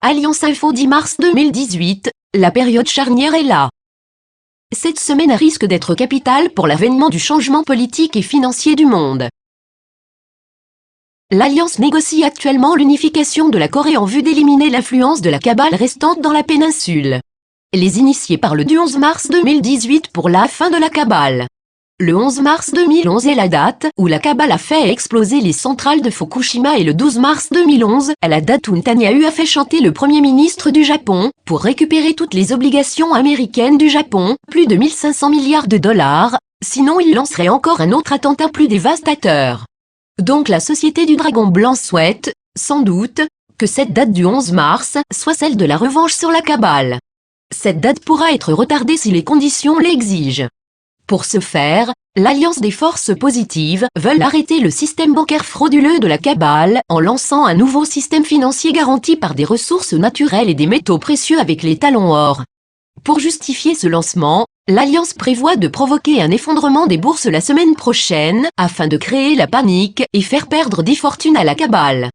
Alliance Info 10 mars 2018, la période charnière est là. Cette semaine risque d'être capitale pour l'avènement du changement politique et financier du monde. L'Alliance négocie actuellement l'unification de la Corée en vue d'éliminer l'influence de la cabale restante dans la péninsule. Les initiés parlent du 11 mars 2018 pour la fin de la cabale. Le 11 mars 2011 est la date où la cabale a fait exploser les centrales de Fukushima et le 12 mars 2011 est la date où Netanyahu a fait chanter le Premier ministre du Japon pour récupérer toutes les obligations américaines du Japon, plus de 1500 milliards de dollars, sinon il lancerait encore un autre attentat plus dévastateur. Donc la Société du Dragon Blanc souhaite, sans doute, que cette date du 11 mars soit celle de la revanche sur la cabale. Cette date pourra être retardée si les conditions l'exigent. Pour ce faire, l'Alliance des forces positives veulent arrêter le système bancaire frauduleux de la cabale en lançant un nouveau système financier garanti par des ressources naturelles et des métaux précieux avec les talons or. Pour justifier ce lancement, l'Alliance prévoit de provoquer un effondrement des bourses la semaine prochaine afin de créer la panique et faire perdre des fortunes à la cabale.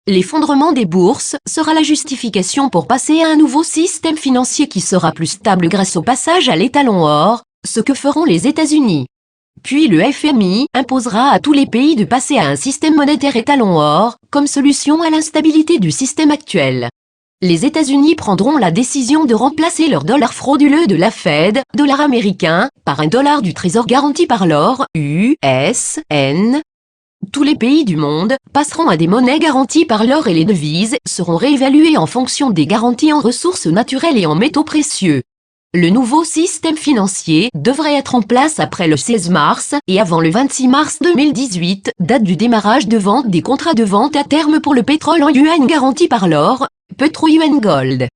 L'effondrement des bourses sera la justification pour passer à un nouveau système financier qui sera plus stable grâce au passage à l'étalon or, ce que feront les États-Unis. Puis le FMI imposera à tous les pays de passer à un système monétaire étalon or, comme solution à l'instabilité du système actuel. Les États-Unis prendront la décision de remplacer leur dollar frauduleux de la Fed, dollar américain, par un dollar du Trésor garanti par l'or, USN. Tous les pays du monde passeront à des monnaies garanties par l'or et les devises seront réévaluées en fonction des garanties en ressources naturelles et en métaux précieux. Le nouveau système financier devrait être en place après le 16 mars et avant le 26 mars 2018, date du démarrage de vente des contrats de vente à terme pour le pétrole en yuan garanti par l'or, Petro-Yuan Gold.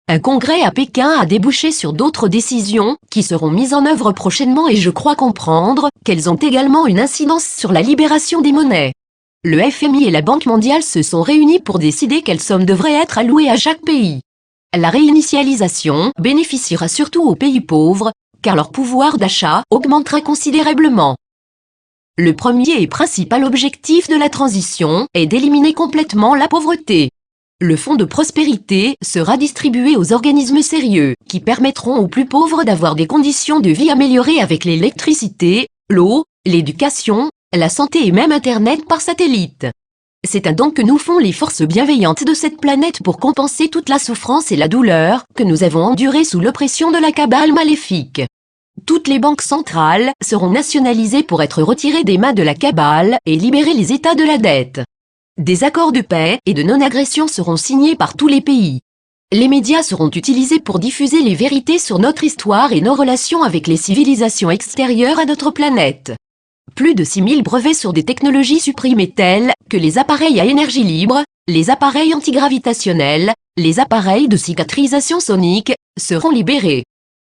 Un congrès à Pékin a débouché sur d'autres décisions qui seront mises en œuvre prochainement et je crois comprendre qu'elles ont également une incidence sur la libération des monnaies. Le FMI et la Banque mondiale se sont réunis pour décider quelle somme devrait être allouée à chaque pays. La réinitialisation bénéficiera surtout aux pays pauvres, car leur pouvoir d'achat augmentera considérablement. Le premier et principal objectif de la transition est d'éliminer complètement la pauvreté. Le fonds de prospérité sera distribué aux organismes sérieux, qui permettront aux plus pauvres d'avoir des conditions de vie améliorées avec l'électricité, l'eau, l'éducation, la santé et même Internet par satellite. C'est un don que nous font les forces bienveillantes de cette planète pour compenser toute la souffrance et la douleur que nous avons endurées sous l'oppression de la cabale maléfique. Toutes les banques centrales seront nationalisées pour être retirées des mains de la cabale et libérer les États de la dette. Des accords de paix et de non-agression seront signés par tous les pays. Les médias seront utilisés pour diffuser les vérités sur notre histoire et nos relations avec les civilisations extérieures à notre planète. Plus de 6000 brevets sur des technologies supprimées telles que les appareils à énergie libre, les appareils antigravitationnels, les appareils de cicatrisation sonique, seront libérés.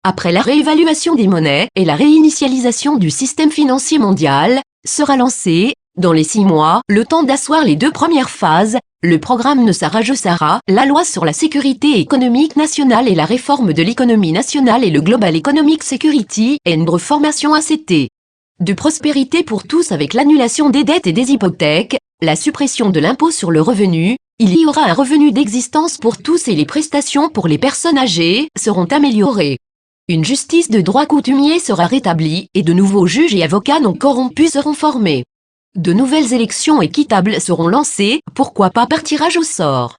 Après la réévaluation des monnaies et la réinitialisation du système financier mondial, sera lancé, dans les 6 mois, le temps d'asseoir les 2 premières phases, le programme NESARA-GESARA, la loi sur la sécurité économique nationale et la réforme de l'économie nationale et le Global Economic Security and Formation ACT. De prospérité pour tous avec l'annulation des dettes et des hypothèques, la suppression de l'impôt sur le revenu, il y aura un revenu d'existence pour tous et les prestations pour les personnes âgées seront améliorées. Une justice de droit coutumier sera rétablie et de nouveaux juges et avocats non corrompus seront formés. De nouvelles élections équitables seront lancées, pourquoi pas par tirage au sort.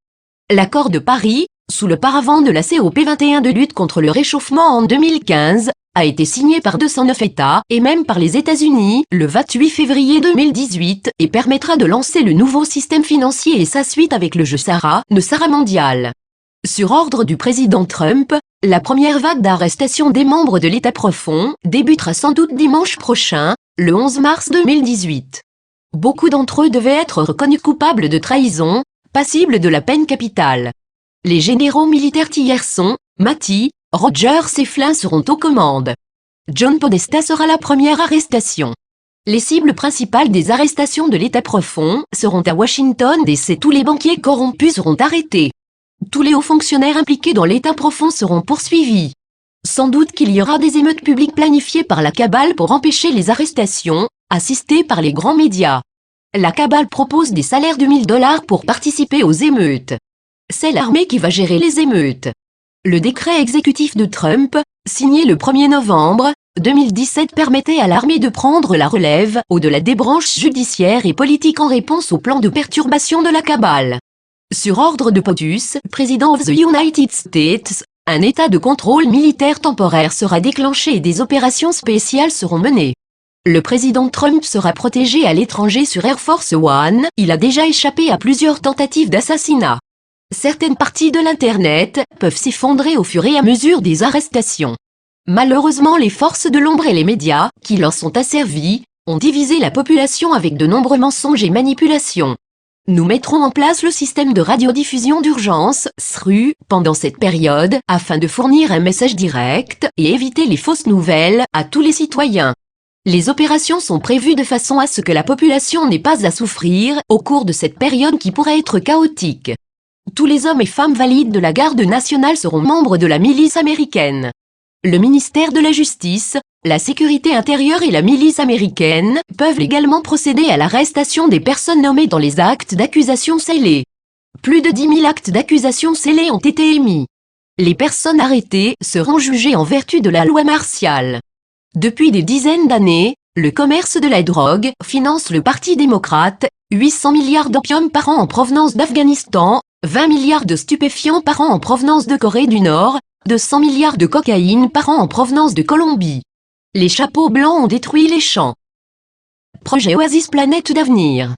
L'accord de Paris, sous le paravent de la COP21 de lutte contre le réchauffement en 2015, a été signé par 209 États et même par les États-Unis le 28 février 2018 et permettra de lancer le nouveau système financier et sa suite avec le GESARA, NESARA mondial. Sur ordre du président Trump, la première vague d'arrestation des membres de l'État profond débutera sans doute dimanche prochain, le 11 mars 2018. Beaucoup d'entre eux devaient être reconnus coupables de trahison, passibles de la peine capitale. Les généraux militaires Tierson, Matty, Rogers et Flynn seront aux commandes. John Podesta sera la première arrestation. Les cibles principales des arrestations de l'État profond seront à Washington DC. Tous les banquiers corrompus seront arrêtés. Tous les hauts fonctionnaires impliqués dans l'État profond seront poursuivis. Sans doute qu'il y aura des émeutes publiques planifiées par la cabale pour empêcher les arrestations, assistées par les grands médias. La cabale propose des salaires de $1000 pour participer aux émeutes. C'est l'armée qui va gérer les émeutes. Le décret exécutif de Trump, signé le 1er novembre 2017, permettait à l'armée de prendre la relève au-delà des branches judiciaires et politiques en réponse au plan de perturbation de la cabale. Sur ordre de POTUS, président of the United States, un état de contrôle militaire temporaire sera déclenché et des opérations spéciales seront menées. Le président Trump sera protégé à l'étranger sur Air Force One, il a déjà échappé à plusieurs tentatives d'assassinat. Certaines parties de l'Internet peuvent s'effondrer au fur et à mesure des arrestations. Malheureusement, les forces de l'ombre et les médias, qui leur sont asservis, ont divisé la population avec de nombreux mensonges et manipulations. Nous mettrons en place le système de radiodiffusion d'urgence, SRU, pendant cette période, afin de fournir un message direct et éviter les fausses nouvelles à tous les citoyens. Les opérations sont prévues de façon à ce que la population n'ait pas à souffrir au cours de cette période qui pourrait être chaotique. Tous les hommes et femmes valides de la garde nationale seront membres de la milice américaine. Le ministère de la Justice, la Sécurité intérieure et la milice américaine peuvent également procéder à l'arrestation des personnes nommées dans les actes d'accusation scellés. Plus de 10 000 actes d'accusation scellés ont été émis. Les personnes arrêtées seront jugées en vertu de la loi martiale. Depuis des dizaines d'années, le commerce de la drogue finance le Parti démocrate, 800 milliards d'opium par an en provenance d'Afghanistan, 20 milliards de stupéfiants par an en provenance de Corée du Nord, 200 milliards de cocaïne par an en provenance de Colombie. Les chapeaux blancs ont détruit les champs. Projet Oasis Planète d'avenir.